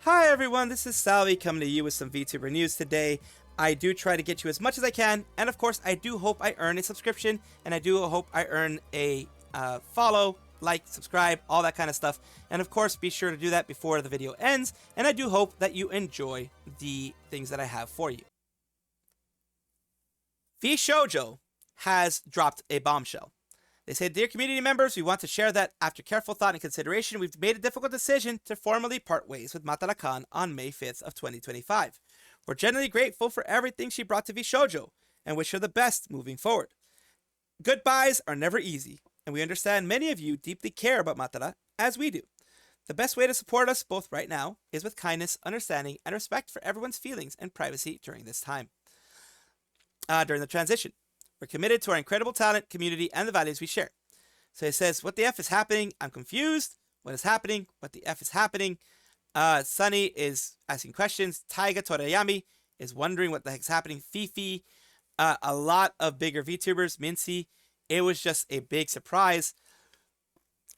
Hi everyone, this is Salvi coming to you with some VTuber news today. I do try to get you as much as I can, and of course I do hope I earn a subscription, and I do hope I earn a follow, like, subscribe, all that kind of stuff. And of course be sure to do that before the video ends, and I do hope that you enjoy the things that I have for you. VShojo has dropped a bombshell. They said, "Dear community members, we want to share that after careful thought and consideration, we've made a difficult decision to formally part ways with Matara Kan on May 5th of 2025. We're genuinely grateful for everything she brought to VShojo and wish her the best moving forward. Goodbyes are never easy, and we understand many of you deeply care about Matara, as we do. The best way to support us both right now is with kindness, understanding, and respect for everyone's feelings and privacy during this time. During the transition. We're committed to our incredible talent, community, and the values we share." So it says, "What the F is happening? I'm confused. What is happening? What the F is happening?" Sunny is asking questions. Taiga Torayami is wondering what the heck's happening. Fifi, a lot of bigger VTubers. Mincy, it was just a big surprise.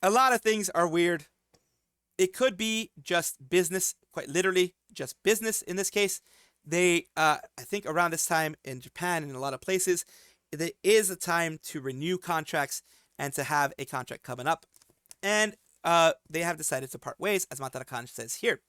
A lot of things are weird. It could be just business, quite literally, just business in this case. They, I think around this time in Japan and in a lot of places, there is a time to renew contracts and to have a contract coming up. And they have decided to part ways, as Matara Kan says here.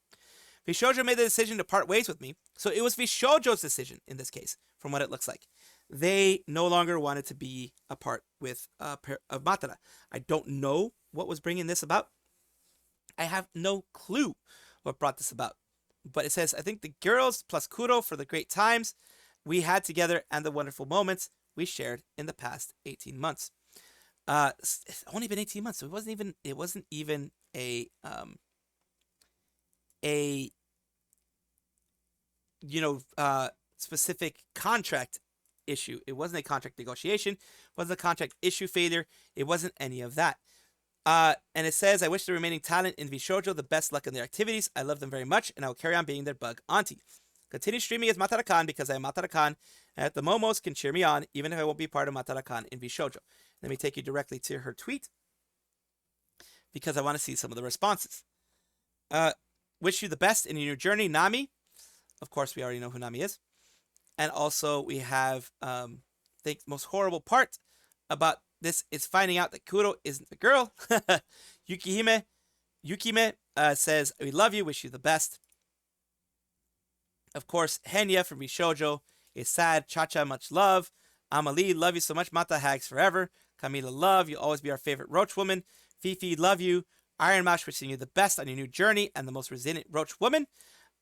VShojo made the decision to part ways with me. So it was VShojo's decision in this case, from what it looks like. They no longer wanted to be a part with of Matara. I don't know what was bringing this about. I have no clue what brought this about. But it says, "I think the girls plus Kuro for the great times we had together and the wonderful moments we shared in the past 18 months. It's only been 18 months, so it wasn't even a specific contract issue. It wasn't a contract negotiation, it wasn't a contract issue failure, it wasn't any of that. And it says, "I wish the remaining talent in VShojo the best luck in their activities. I love them very much, and I will carry on being their bug auntie. Continue streaming as Matara Kan because I am Matara Kan, and the Momos can cheer me on, even if I won't be part of Matara Kan in VShojo." Let me take you directly to her tweet, because I want to see some of the responses. "Wish you the best in your new journey, Nami." Of course, we already know who Nami is. And also, we have, the most horrible part about this is finding out that Kuro isn't the girl. Yukime says, "We love you, wish you the best." Of course, Henya from VShojo is sad. Chacha, much love. Amalie, love you so much. Mata Hags forever. Camila, love. You'll always be our favorite Roach woman. Fifi, love you. Iron Mash, wishing you the best on your new journey and the most resilient Roach woman.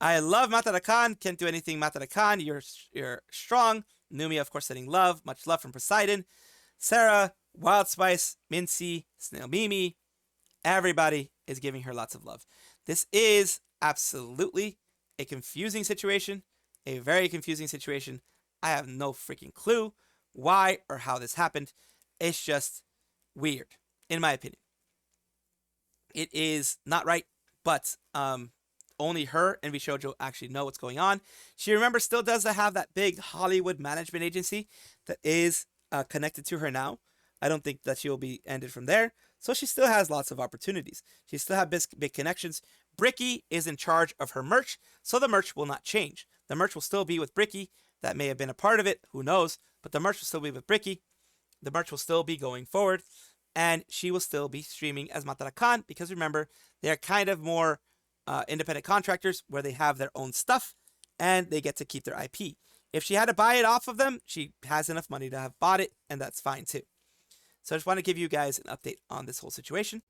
I love Matara Kan. Can't do anything, Matara Kan. You're strong. Numi, of course, sending love. Much love from Poseidon. Sarah, Wild Spice, Mincy, Snail Mimi. Everybody is giving her lots of love. This is absolutely a confusing situation, a very confusing situation. I have no freaking clue why or how this happened. It's just weird, in my opinion. It is not right, but only her and VShojo actually know what's going on. She, remember, still does have that big Hollywood management agency that is connected to her now. I don't think that she will be ended from there. So she still has lots of opportunities. She still has big connections. Bricky is in charge of her merch, so the merch will not change. The merch will still be with Bricky. That may have been a part of it, who knows, but the merch will still be with Bricky. The merch will still be going forward, and she will still be streaming as Matara Kan, because remember, they're kind of more independent contractors where they have their own stuff, and they get to keep their IP. If she had to buy it off of them, she has enough money to have bought it, and that's fine too. So I just want to give you guys an update on this whole situation.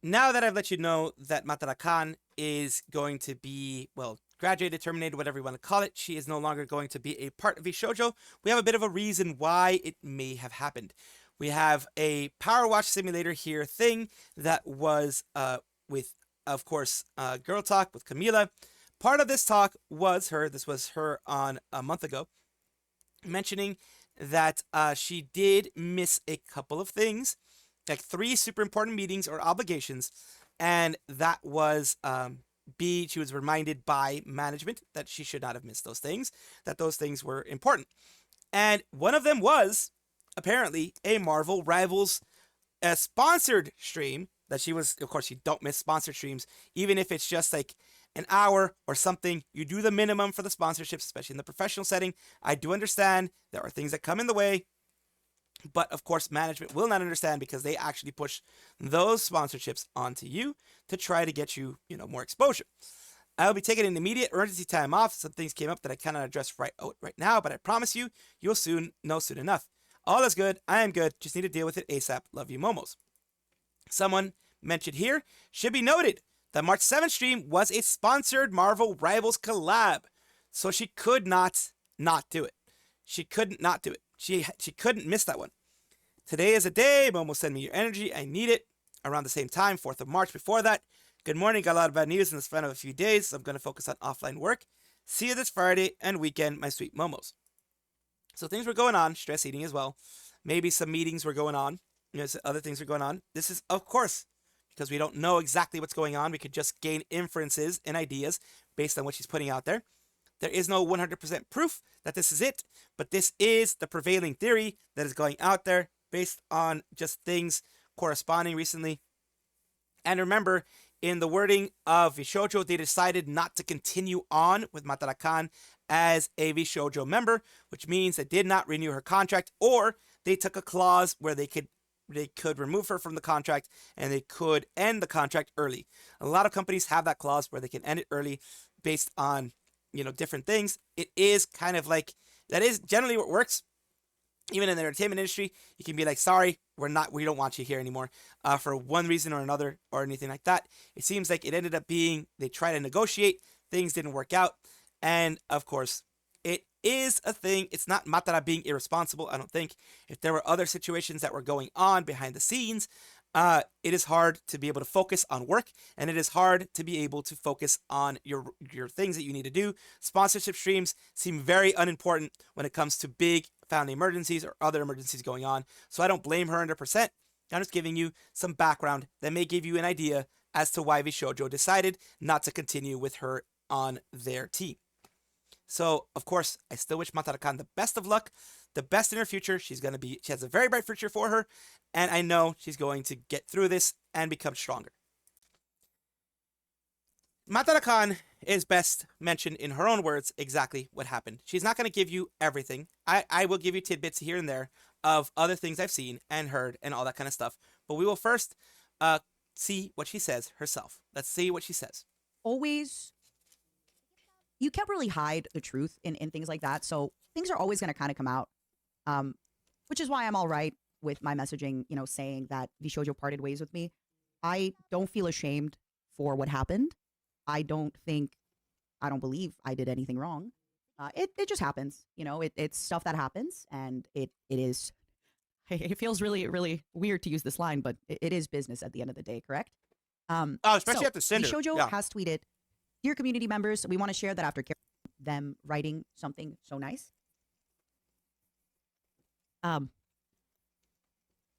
Now that I've let you know that Matara Kan is going to be, well, graduated, terminated, whatever you want to call it, she is no longer going to be a part of VShojo, we have a bit of a reason why it may have happened. We have a Power Watch Simulator here thing that was with, of course, Girl Talk with Camila. Part of this talk was this was her on a month ago, mentioning that she did miss a couple of things, like 3 super important meetings or obligations, and that was she was reminded by management that she should not have missed those things, that those things were important. And one of them was apparently a Marvel Rivals sponsored stream that she was, of course, you don't miss sponsored streams, even if it's just like an hour or something. You do the minimum for the sponsorships, especially in the professional setting. I do understand there are things that come in the way, but of course, management will not understand because they actually push those sponsorships onto you to try to get you, more exposure. I'll be taking an immediate emergency time off. Some things came up that I cannot address right now, but I promise you, you'll soon know soon enough. All is good. I am good. Just need to deal with it ASAP. Love you, Momos. Someone mentioned here, should be noted, the March 7th stream was a sponsored Marvel Rivals collab. So she could not do it. She couldn't not do it. She couldn't miss that one. Today is a day. Momo, send me your energy. I need it. Around the same time, 4th of March. Before that, good morning. Got a lot of bad news in the span of a few days, so I'm going to focus on offline work. See you this Friday and weekend, my sweet Momos. So things were going on. Stress eating as well. Maybe some meetings were going on. Other things were going on. This is, of course, because we don't know exactly what's going on. We could just gain inferences and ideas based on what she's putting out there. There is no 100% proof that this is it, but this is the prevailing theory that is going out there based on just things corresponding recently. And remember, in the wording of VShojo, they decided not to continue on with Matara Kan as a VShojo member, which means they did not renew her contract, or they took a clause where they could remove her from the contract and they could end the contract early. A lot of companies have that clause where they can end it early based on, different things. It is kind of like, that is generally what works. Even in the entertainment industry, you can be like, sorry, we don't want you here anymore for one reason or another or anything like that. It seems like it ended up being, they tried to negotiate, things didn't work out. And of course, it is a thing. It's not Matara being irresponsible, I don't think. If there were other situations that were going on behind the scenes, it is hard to be able to focus on work, and it is hard to be able to focus on your things that you need to do. Sponsorship streams seem very unimportant when it comes to big family emergencies or other emergencies going on. So I don't blame her 100%. I'm just giving you some background that may give you an idea as to why VShojo decided not to continue with her on their team. So, of course, I still wish Matara Kan the best of luck, the best in her future. She has a very bright future for her, and I know she's going to get through this and become stronger. Matara Kan is best mentioned in her own words exactly what happened. She's not going to give you everything. I will give you tidbits here and there of other things I've seen and heard and all that kind of stuff. But we will first see what she says herself. Let's see what she says. You can't really hide the truth in things like that. So things are always going to kind of come out, which is why I'm all right with my messaging, saying that VShojo parted ways with me. I don't feel ashamed for what happened. I don't believe I did anything wrong. It just happens. It's stuff that happens, and it feels really, really weird to use this line, but it is business at the end of the day, correct? Especially after Cinder. VShojo has tweeted, "Dear community members, we want to share that after them writing something so nice, that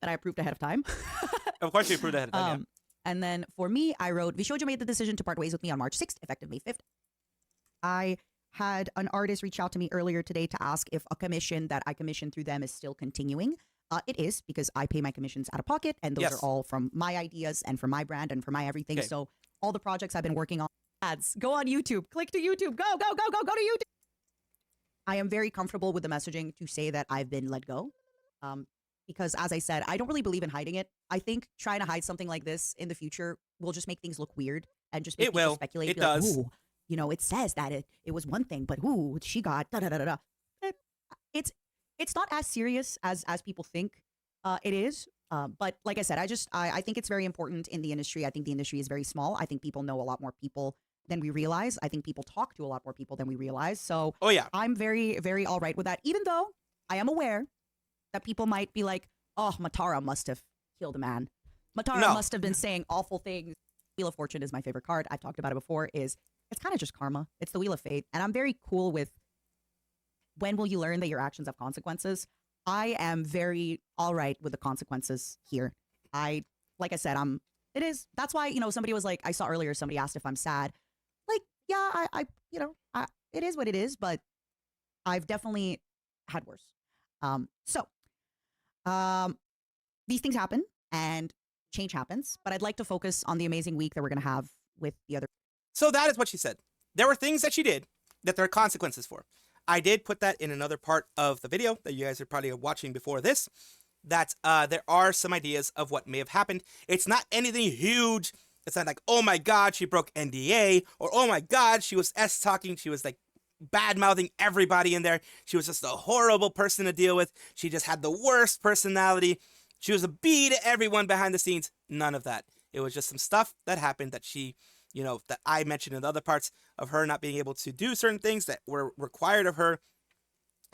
I approved ahead of time." Of course you approved ahead of time, yeah. And then for me, I wrote, VShojo made the decision to part ways with me on March 6th, effective May 5th. I had an artist reach out to me earlier today to ask if a commission that I commissioned through them is still continuing. It is, because I pay my commissions out of pocket, and those are all from my ideas and from my brand and from my everything. Okay. So all the projects I've been working on, ads, go on YouTube, click to YouTube, go to YouTube. I am very comfortable with the messaging to say that I've been let go. Because as I said, I don't really believe in hiding it. I think trying to hide something like this in the future will just make things look weird and just make people speculate. It does. Like, ooh, it says that it was one thing, but ooh, she got da da da da. It's not as serious as people think it is. But like I said, I think it's very important in the industry. I think the industry is very small. I think people know a lot more people than we realize. I think people talk to a lot more people than we realize. So I'm very, very all right with that, even though I am aware that people might be like, oh, Matara must have killed a man. Matara must have been saying awful things. Wheel of Fortune is my favorite card. I've talked about it before. It's kind of just karma. It's the Wheel of Fate. And I'm very cool with, when will you learn that your actions have consequences? I am very all right with the consequences here. Like I said, that's why, somebody was like, I saw earlier, somebody asked if I'm sad. Like, yeah, it is what it is, but I've definitely had worse. These things happen, and change happens, but I'd like to focus on the amazing week that we're going to have with the other. So that is what she said. There were things that she did that there are consequences for. I did put that in another part of the video that you guys are probably watching before this, that there are some ideas of what may have happened. It's not anything huge. It's not like, oh my God, she broke NDA, or oh my God, she was S-talking. She was like bad-mouthing everybody in there. She was just a horrible person to deal with. She just had the worst personality. She was a bee to everyone behind the scenes. None of that. It was just some stuff that happened that she, you know, that I mentioned in the other parts of her not being able to do certain things that were required of her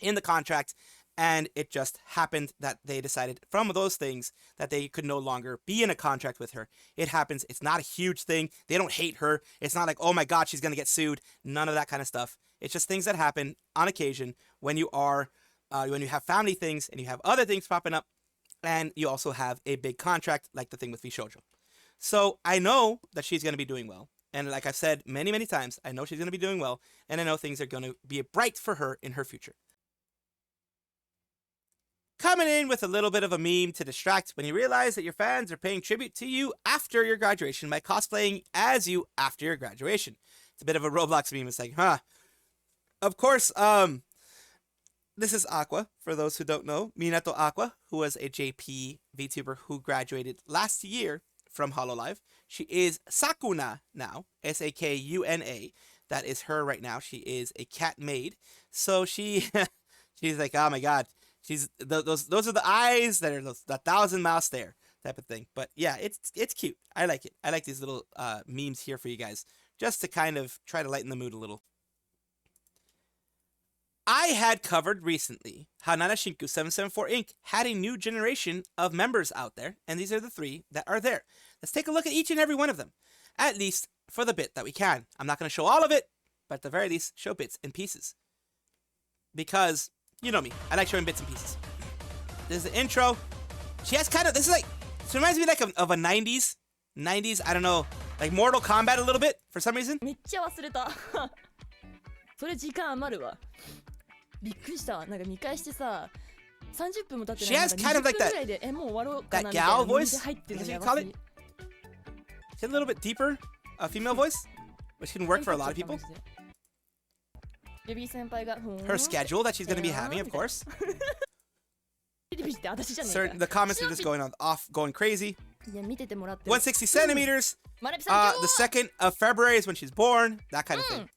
in the contract. And it just happened that they decided from those things that they could no longer be in a contract with her. It happens. It's not a huge thing. They don't hate her. It's not like, oh my God, she's going to get sued. None of that kind of stuff. It's just things that happen on occasion when you are, when you have family things and you have other things popping up, and you also have a big contract like the thing with VShojo. So I know that she's going to be doing well. And like I've said many, many times, I know she's going to be doing well. And I know things are going to be bright for her in her future. Coming in with a little bit of a meme to distract when you realize that your fans are paying tribute to you after your graduation by cosplaying as you after your graduation. It's a bit of a Roblox meme. It's like, huh. Of course, this is Aqua, for those who don't know. Minato Aqua, who was a JP VTuber who graduated last year from Hololive. She is Sakuna now, Sakuna. That is her right now. She is a cat maid. So she's like, oh my God. She's those are the eyes that are the 1,000 mouse stare type of thing. But yeah, it's cute. I like it. I like these little memes here for you guys, just to kind of try to lighten the mood a little. I had covered recently how Nanashinku 774 Inc. had a new generation of members out there, and these are the 3 that are there. Let's take a look at each and every one of them, at least for the bit that we can. I'm not going to show all of it, but at the very least, show bits and pieces. Because, you know me, I like showing bits and pieces. This is the intro. She has kind of, this is like, it reminds me like of a 90s, I don't know, like Mortal Kombat a little bit, for some reason. めっちゃ忘れたそれ時間余るわびっくりしたなんか見返してさ30分も経ってない She has kind of like that, 20分ぐらいでもう終わろうかな that みたいな gal ノリ voice, で入ってる I の guess you や could ば call す it. ぎ She's a little bit deeper, a female voice, which can work for a lot of people. ベビー先輩が Her schedule that she's going to be having, of course. ピリピリって私じゃねえ Certain, the comments are just going crazy. いや見ててもらって160 centimeters. マナピさん The 2nd of February is when she's born. That kind of thing.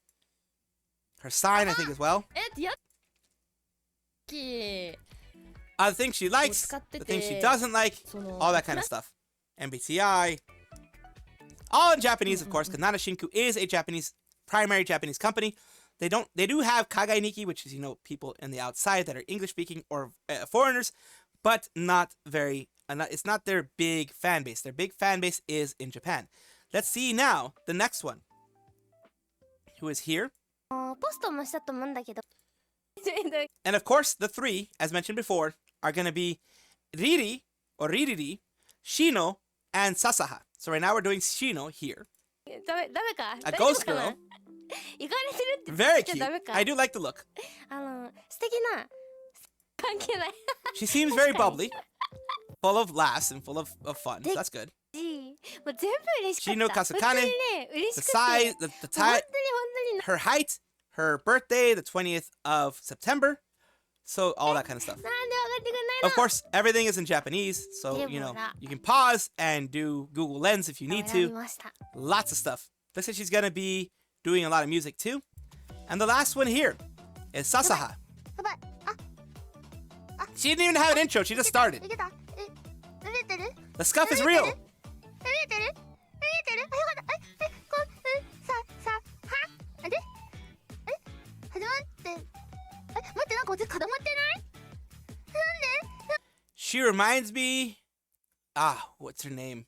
Her sign, I think, as well. えやっき The things she likes, the things she doesn't like, all that kind of stuff. MBTI. All in Japanese, of course, because Nanashinku is a primary Japanese company. They do have Kagai Niki, which is, you know, people in the outside that are English speaking or foreigners, but not very, it's not their big fan base. Their big fan base is in Japan. Let's see now the next one. Who is here? ポストもしたと思うんだけど And of course, the 3, as mentioned before, are going to be Riri, or Ririri, Shino, and Sasaha. So right now we're doing Shino here. ダメか A 大丈夫 ghost かな girl. 行かれてるって Very 言っち cute. ゃダメか I do like the look. 素敵な関係ない She seems very bubbly, full of laughs and full of fun. So that's good. もう全部嬉しかった Shino 本当 Kasukane, にね嬉 the しくて size, the 本当に type, 本当に her height, her birthday, the 20th of September. So all that kind of stuff. なんで分かってくんないの Of course, everything is in Japanese, so you know you can pause and do Google Lens if you need 選び to. ました Lots of stuff. Looks like she's gonna be doing a lot of music too. And the last one here is Sasaha. やばい She didn't even have an intro. She just started. いけた見えてる The scuff is real. 見えてる見えてるあよかったさはあれ始まって待ってなんか私固まってない She reminds me. What's her name?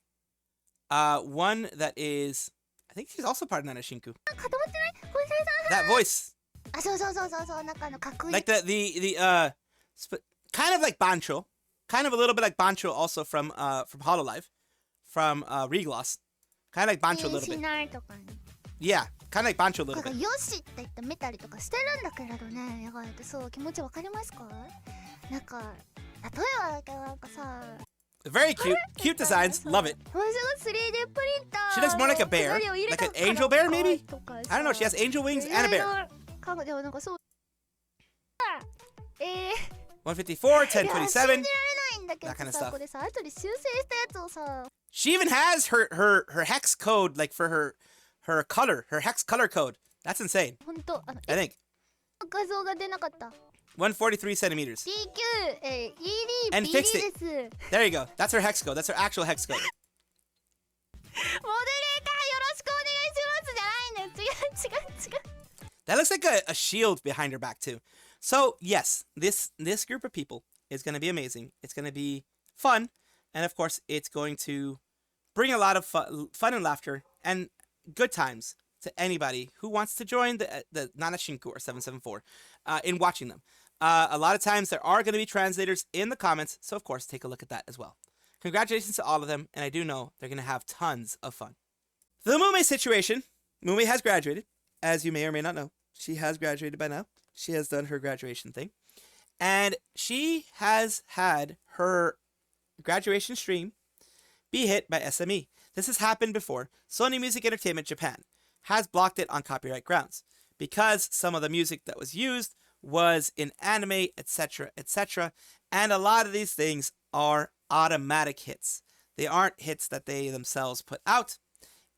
One that is. I think she's also part of Nanashinku. 固まってないこれさ That voice, あそうなんかかっこいい like the kind of like Bancho, kind of a little bit like Bancho also from Hololive, from Regloss, kind of like Bancho a little し bit. ないとかね Yeah, kind of like Bancho a こ little れ bit. よしって言って見たりとかしてるんだけれどねやがてそう気持ちわかりますかなんか例えばだけどなんかさ Very cute. Cute designs. Love it. 私が 3D プリンター She looks more like a bear. の飾りを入れ Like た an から angel bear, maybe? とか I don't know. She has angel wings and a bear. でもなんかそういや154, 信じられ 1027. ないんだけど That kind of さ stuff. これさ後で修正したやつをさ She even has her hex code, like for her color, her hex color code. That's insane. ほんとI think 画像が出なかった143 centimeters. DQ ED And BD fixed で it. すモデレー There you go. That's her hex code. That's her actual hex code. ターよろしくお願いしますじゃないのよ違う That looks like a shield behind her back too. So yes, this group of people is going to be amazing. It's going to be fun, and of course, it's going to bring a lot of fun and laughter and good times to anybody who wants to join the Nanashinku or 774 in watching them. A lot of times there are going to be translators in the comments, so of course, take a look at that as well. Congratulations to all of them, and I do know they're going to have tons of fun. The Mumei situation. Mumei has graduated, as you may or may not know. She has graduated by now. She has done her graduation thing. And she has had her graduation stream be hit by SME. This has happened before. Sony Music Entertainment Japan has blocked it on copyright grounds because some of the music that was used was in anime, etc., etc. And a lot of these things are automatic hits. They aren't hits that they themselves put out.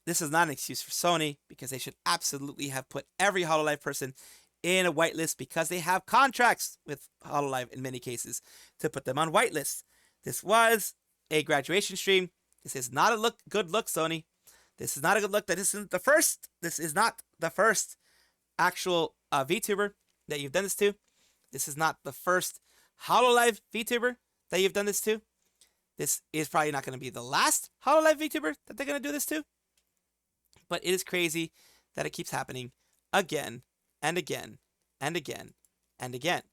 This is not an excuse for Sony because they should absolutely have put every Hololive person in a whitelist because they have contracts with Hololive in many cases to put them on whitelists. This was a graduation stream. This is not a good look, Sony. This is not a good look. This is not the first actual VTuber that you've done this to. This is not the first Hololive VTuber that you've done this to. This is probably not going to be the last Hololive VTuber that they're going to do this to. But it is crazy that it keeps happening again and again and again and again.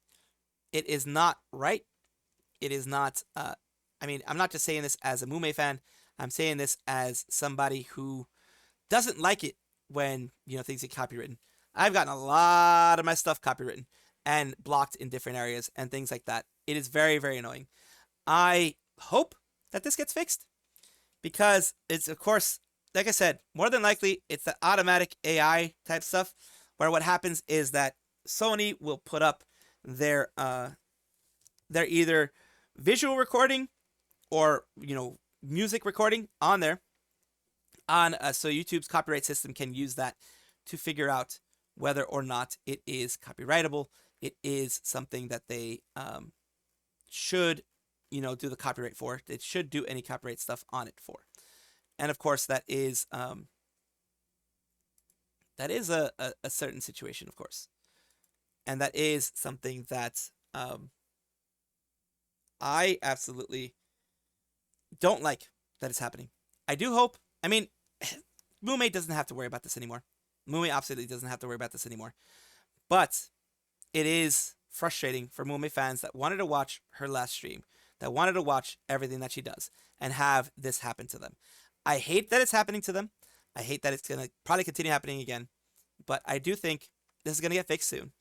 It is not right. It is not, I'm not just saying this as a Mumei fan. I'm saying this as somebody who doesn't like it when, things get copywritten. I've gotten a lot of my stuff copywritten and blocked in different areas and things like that. It is very, very annoying. I hope that this gets fixed because it's, of course, like I said, more than likely, it's the automatic AI type stuff where what happens is that Sony will put up their either visual recording or, music recording on there so YouTube's copyright system can use that to figure out whether or not it is copyrightable. It is something that they should, do the copyright for. It should do any copyright stuff on it for. And of course, that is a certain situation, of course. And that is something that I absolutely don't like that it's happening. I do hope, Mumei doesn't have to worry about this anymore. Mumei absolutely doesn't have to worry about this anymore. But it is frustrating for Mumei fans that wanted to watch her last stream, that wanted to watch everything that she does, and have this happen to them. I hate that it's happening to them. I hate that it's going to probably continue happening again. But I do think this is going to get fixed soon.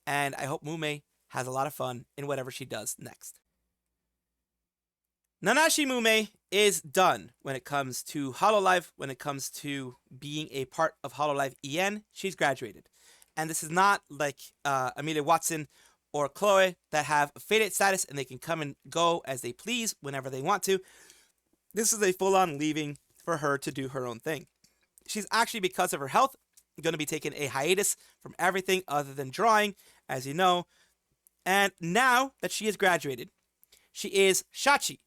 And I hope Mumei has a lot of fun in whatever she does next. Nanashi Mumei is done when it comes to Hololive, when it comes to being a part of Hololive EN. She's graduated. And this is not like Amelia Watson or Chloe that have affiliate status and they can come and go as they please whenever they want to. This is a full-on leaving for her to do her own thing. She's actually, because of her health, going to be taking a hiatus from everything other than drawing, as you know. And now that she has graduated, she is Shachi.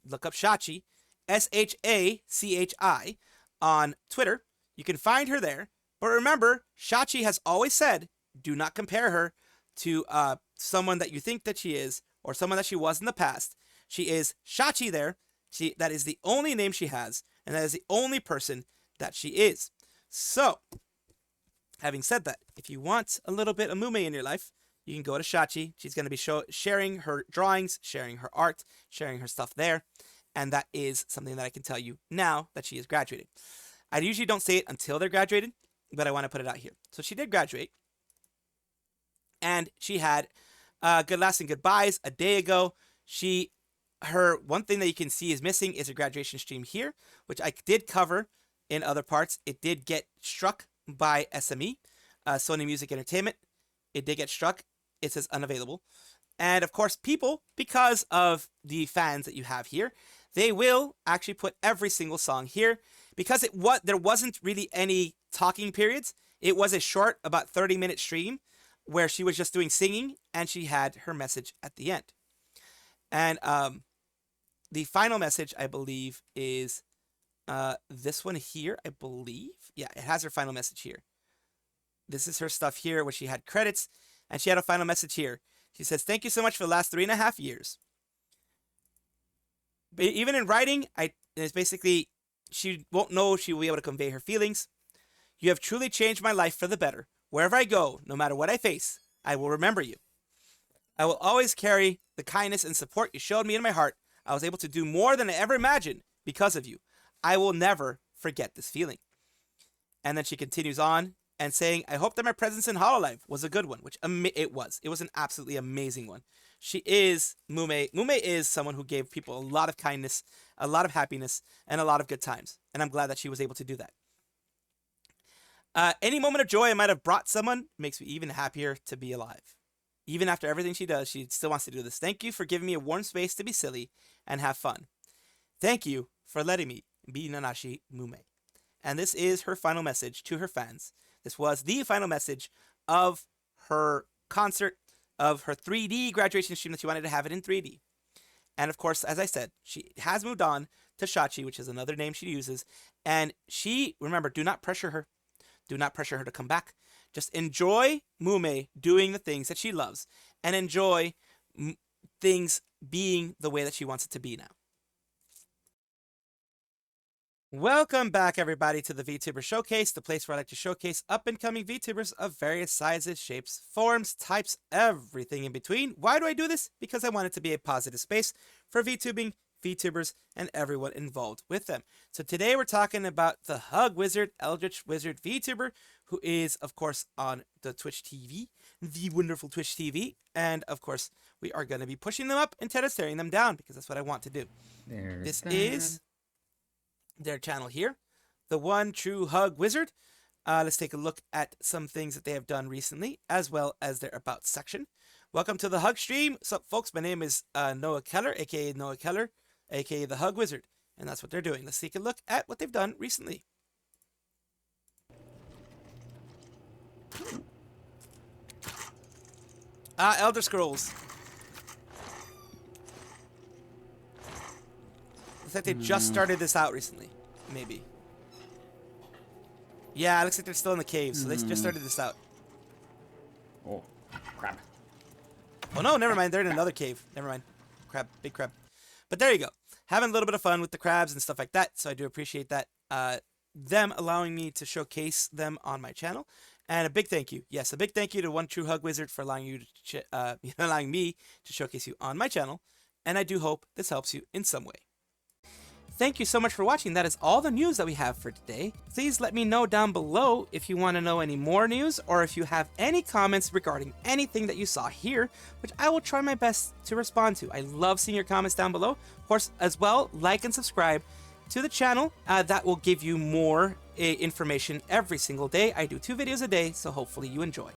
Look up Shachi, Shachi, on Twitter. You can find her there. But remember, Shachi has always said, do not compare her to someone that you think that she is or someone that she was in the past. She is Shachi there. That is the only name she has, and that is the only person that she is. So, having said that, if you want a little bit of Mumei in your life, you can go to Shachi. She's going to be sharing her drawings, sharing her art, sharing her stuff there. And that is something that I can tell you now that she is graduating. I usually don't say it until they're graduated, but I want to put it out here. So she did graduate. And she had good last and goodbyes a day ago. She her one thing that you can see is missing is a graduation stream here, which I did cover in other parts. It did get struck by SME, Sony Music Entertainment. It did get struck. It says unavailable. And of course, people, because of the fans that you have here, they will actually put every single song here because there wasn't really any talking periods. It was a short, about 30-minute stream where she was just doing singing and she had her message at the end. And the final message, I believe, is this one here, I believe. Yeah, it has her final message here. This is her stuff here where she had credits and she had a final message here. She says, "Thank you so much for the last 3.5 years." But even in writing, it's basically, she won't know she will be able to convey her feelings. "You have truly changed my life for the better. Wherever I go, no matter what I face, I will remember you. I will always carry the kindness and support you showed me in my heart. I was able to do more than I ever imagined because of you. I will never forget this feeling." And then she continues on and saying, "I hope that my presence in Hololive was a good one," which it was. It was an absolutely amazing one. She is Mumei. Mumei is someone who gave people a lot of kindness, a lot of happiness, and a lot of good times. And I'm glad that she was able to do that. "Any moment of joy I might have brought someone makes me even happier to be alive. Even after everything she does, she still wants to do this. Thank you for giving me a warm space to be silly and have fun. Thank you for letting me be Nanashi Mumei." And this is her final message to her fans. This was the final message of her concert, of her 3D graduation stream that she wanted to have it in 3D. And of course, as I said, she has moved on to Shachi, which is another name she uses. And remember, do not pressure her. Do not pressure her to come back. Just enjoy Mumei doing the things that she loves and enjoy things being the way that she wants it to be now. Welcome back, everybody, to the VTuber Showcase, the place where I like to showcase up-and-coming VTubers of various sizes, shapes, forms, types, everything in between. Why do I do this? Because I want it to be a positive space for VTubing, VTubers, and everyone involved with them. So today we're talking about the TheHugWizard, Eldritch Wizard VTuber, who is, of course, on the Twitch TV, the wonderful Twitch TV. And, of course, we are going to be pushing them up instead of staring them down, because that's what I want to do. This is their channel here, the one true TheHugWizard. Let's take a look at some things that they have done recently, as well as their About section. Welcome to the Hug stream. What's up, folks? My name is Noah Keller, aka Noah Keller, aka the TheHugWizard, and that's what they're doing. Let's take a look at what they've done recently. Elder Scrolls. Looks like they just started this out recently. Maybe. Yeah, it looks like they're still in the cave, so they just started this out. Oh, crap. Oh no, never mind. They're in another cave. Never mind. Crab, big crab. But there you go. Having a little bit of fun with the crabs and stuff like that, so I do appreciate that. Them allowing me to showcase them on my channel. And a big thank you. Yes, a big thank you to One True TheHugWizard for allowing me to showcase you on my channel. And I do hope this helps you in some way. Thank you so much for watching. That is all the news that we have for today. Please let me know down below if you want to know any more news or if you have any comments regarding anything that you saw here, which I will try my best to respond to. I love seeing your comments down below. Of course, as well, like and subscribe to the channel. That will give you more information every single day. I do 2 videos a day, so hopefully you enjoy.